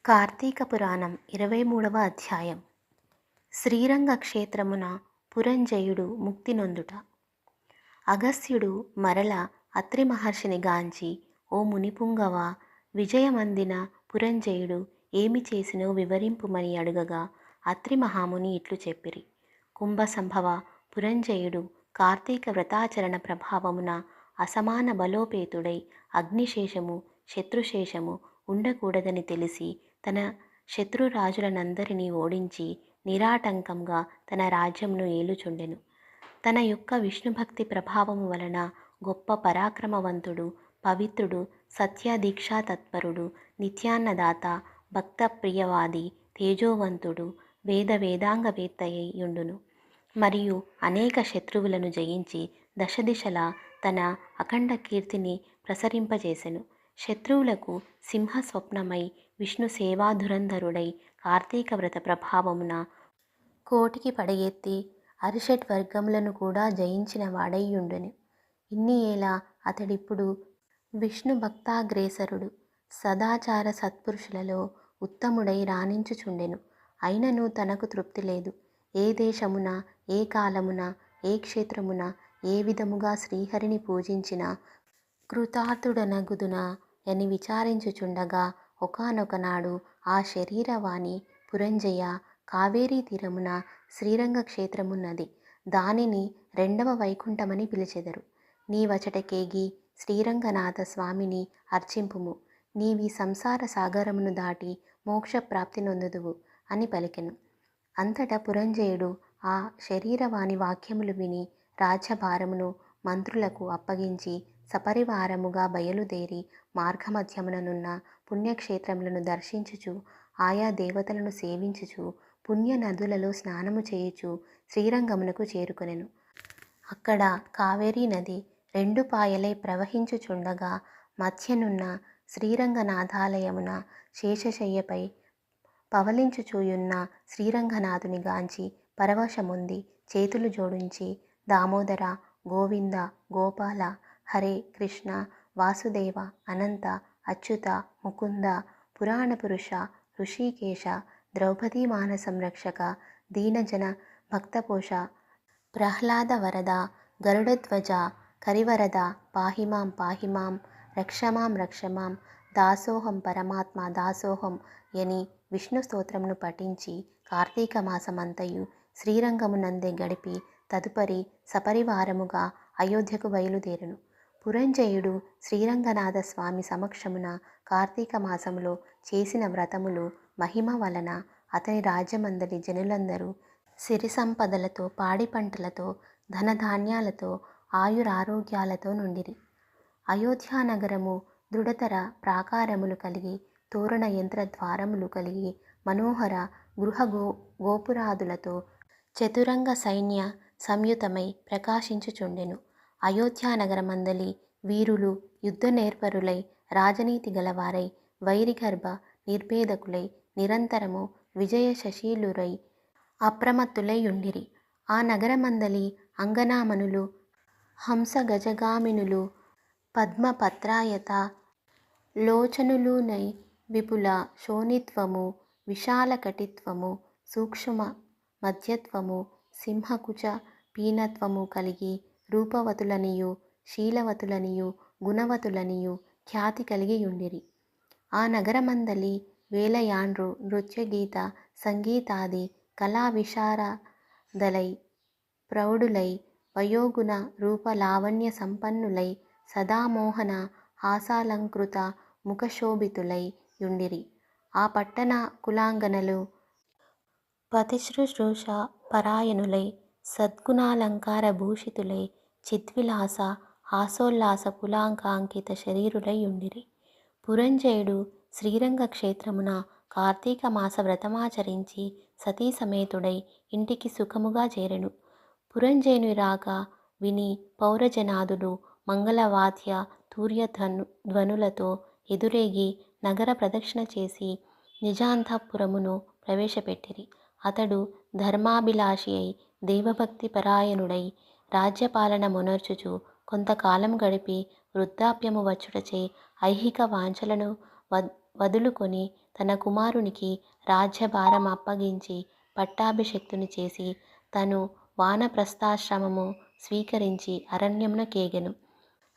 కార్తీక పురాణం 23వ అధ్యాయం. శ్రీరంగ క్షేత్రమున పురంజయుడు ముక్తి నొందుట. అగస్త్యుడు మరల అత్రి మహర్షిని గాంచి, ఓ మునిపుంగవ, విజయమందిన పురంజయుడు ఏమి చేసినో వివరింపుమని అడుగగా, అత్రి మహాముని ఇట్లు చెప్పిరి. కుంభసంభవ, పురంజయుడు కార్తీక వ్రతాచరణ ప్రభావమున అసమాన బలోపేతుడై అగ్నిశేషము శత్రుశేషము ఉండకూడదని తెలిసి తన శత్రురాజులనందరినీ ఓడించి నిరాటంకంగా తన రాజ్యంను ఏలుచుండెను. తన యొక్క విష్ణుభక్తి ప్రభావము వలన గొప్ప పరాక్రమవంతుడు, పవిత్రుడు, సత్యదీక్షా తత్పరుడు, నిత్యాన్నదాత, భక్త ప్రియవాది, తేజోవంతుడు, వేదాంగవేత్తయై యుండును. మరియు అనేక శత్రువులను జయించి దశదిశలా తన అఖండ కీర్తిని ప్రసరింపజేసెను. శత్రువులకు సింహస్వప్నమై విష్ణు సేవాధురంధరుడై కార్తీక వ్రత ప్రభావమున కోటికి పడగెత్తి అరిషడ్వర్గములను కూడా జయించిన వాడైయుండును. ఇన్ని ఏలా అతడిప్పుడు విష్ణు భక్తాగ్రేసరుడు, సదాచార సత్పురుషులలో ఉత్తముడై రాణించుచుండెను. అయినను తనకు తృప్తి లేదు. ఏ దేశమున, ఏ కాలమున, ఏ క్షేత్రమున ఏ విధముగా శ్రీహరిని పూజించిన కృతార్థుడనగుదునా అని విచారించుచుండగా, ఒకానొకనాడు ఆ శరీరవాణి, పురంజయ, కావేరీ తీరమున శ్రీరంగ క్షేత్రమున్నది. దానిని రెండవ వైకుంఠమని పిలిచెదరు. నీవచటకేగి శ్రీరంగనాథ స్వామిని అర్చింపుము. నీవి సంసార సాగరమును దాటి మోక్షప్రాప్తి నొందుదువు అని పలికెను. అంతటా పురంజయుడు ఆ శరీరవాణి వాక్యములు విని రాజ్యభారమును మంత్రులకు అప్పగించి సపరివారముగా బయలుదేరి మార్గమధ్యముననున్న పుణ్యక్షేత్రములను దర్శించుచు, ఆయా దేవతలను సేవించుచు, పుణ్య నదులలో స్నానము చేయుచు శ్రీరంగమునకు చేరుకొనెను. అక్కడ కావేరీ నది రెండు పాయలై ప్రవహించుచుండగా, మధ్యనున్న శ్రీరంగనాథాలయమున శేషశయ్యపై పవలించుచూయున్న శ్రీరంగనాథుని గాంచి పరవశముంది చేతులు జోడించి, దామోదర, గోవింద, గోపాల, హరే కృష్ణ, వాసుదేవ, అనంత, అచ్యుత, ముకుంద, పురాణపురుష, ఋషికేశ, ద్రౌపదీ మాన సంరక్షక, దీనజన భక్తపోష, ప్రహ్లాద వరద, గరుడధ్వజ, కరివరద, పాహిమాం పాహిమాం, రక్షమాం రక్షమాం, దాసోహం పరమాత్మ దాసోహం అని విష్ణు స్తోత్రమును పఠించి కార్తీక మాసమంతయు శ్రీరంగమునందే గడిపి తదుపరి సపరివారముగా అయోధ్యకు బయలుదేరెను. పురంజయుడు శ్రీరంగనాథ స్వామి సమక్షమున కార్తీక మాసములో చేసిన వ్రతములు మహిమ వలన అతని రాజ్యమందలి జనులందరూ సిరి సంపదలతో, పాడి పంటలతో, ధనధాన్యాలతో, ఆయురారోగ్యాలతో నుండిరి. అయోధ్యానగరము దృఢతర ప్రాకారములు కలిగి, తోరణ యంత్ర ద్వారములు కలిగి, మనోహర గోపురాదులతో చతురంగ సైన్య సంయుతమై ప్రకాశించుచుండెను. అయోధ్యానగరమందలి వీరులు యుద్ధ నేర్పరులై, రాజనీతి గలవారై, వైరిగర్భ నిర్భేదకులై, నిరంతరము విజయశశీలురై అప్రమత్తులై యుండిరి. ఆ నగరమందలి అంగనామణులు, హంసగజగామినులు, పద్మపత్రాయత లోచనులునై విపుల శోణిత్వము, విశాల కటిత్వము, సూక్ష్మ మధ్యత్వము, సింహకుచ పీనత్వము కలిగి రూపవతులనియు, శీలవతులనియు, గుణవతులనియు ఖ్యాతి కలిగి యుండిరి. ఆ నగరమందలి వేలయాండ్రు నృత్యగీత సంగీతాది కళా విశారదలై, ప్రౌఢులై, వయోగుణ రూప లావణ్య సంపన్నులై, సదామోహన హాసాలంకృత ముఖశోభితులై యుండిరి. ఆ పట్టణ కులాంగనలు పతిశుశ్రూష పరాయణులై, సద్గుణాలంకార భూషితులై, చిద్విలాస హాసోల్లాస పులాంకాంకిత శరీరులై యుండిరి. పురంజయుడు శ్రీరంగ క్షేత్రమున కార్తీక మాస వ్రతమాచరించి సతీ సమేతుడై ఇంటికి సుఖముగా చేరెను. పురంజయుని రాక విని పౌరజనాదులు మంగళవాద్య తూర్య ధ్వనులతో ఎదురేగి నగర ప్రదక్షిణ చేసి నిజాంతఃపురమును ప్రవేశపెట్టిరి. అతడు ధర్మాభిలాషి అయి, దేవభక్తి పరాయణుడై, రాజ్యపాలన మొనర్చుచు కొంతకాలం గడిపి వృద్ధాప్యము వచ్చుటచే ఐహిక వాంఛలను వదులుకొని తన కుమారునికి రాజ్యభారం అప్పగించి పట్టాభిషిక్తుని చేసి తను వానప్రస్థాశ్రమము స్వీకరించి అరణ్యమున కేగెను.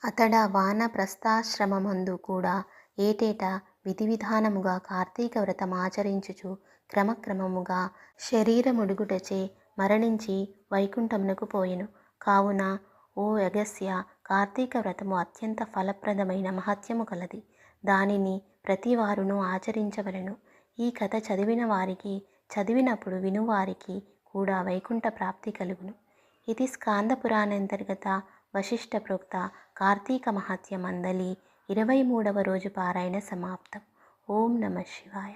అతడ వానప్రస్థాశ్రమమందు కూడా ఏటేటా విధివిధానముగా కార్తీక వ్రతం ఆచరించుచు క్రమక్రమముగా శరీరముడుగుటచే మరణించి వైకుంఠమునకు పోయెను. కావున ఓ అగస్త్య, కార్తీక వ్రతము అత్యంత ఫలప్రదమైన మహత్యము కలది. దానిని ప్రతివారును ఆచరించవలెను. ఈ కథ చదివిన వారికి, చదివినప్పుడు వినువారికి కూడా వైకుంఠ ప్రాప్తి కలుగును. ఇది స్కాంద పురాణాంతర్గత వశిష్ఠ ప్రోక్త కార్తీక మహత్య మందలి 23వ రోజు పారాయణ సమాప్తం. ఓం నమ శివాయ.